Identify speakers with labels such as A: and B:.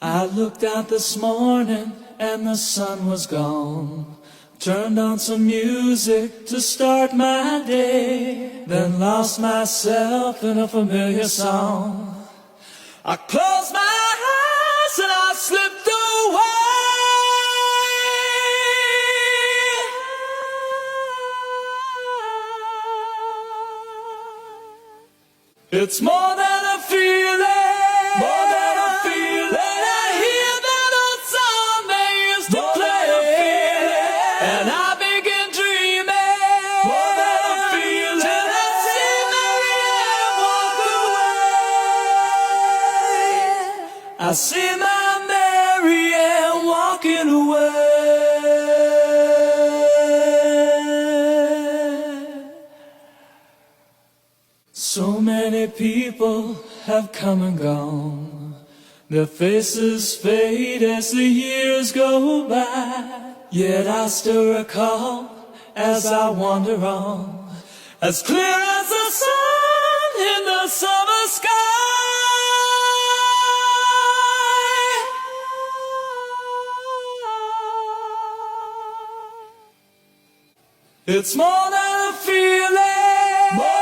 A: I looked out this morning and the sun was gone. Turned on some music to start my day, then lost myself in a familiar song. I closed my eyes and I slipped away. It's more than a feeling, more than a feeling. When I hear that old song they used to play, and I begin dreaming, more than a feeling. Till I see Marianne walk away. I see my Marianne walking away. So many people have come and gone. Their faces fade as the years go by. Yet I still recall as I wander on, as clear as the sun in the summer sky. It's more than a feeling, more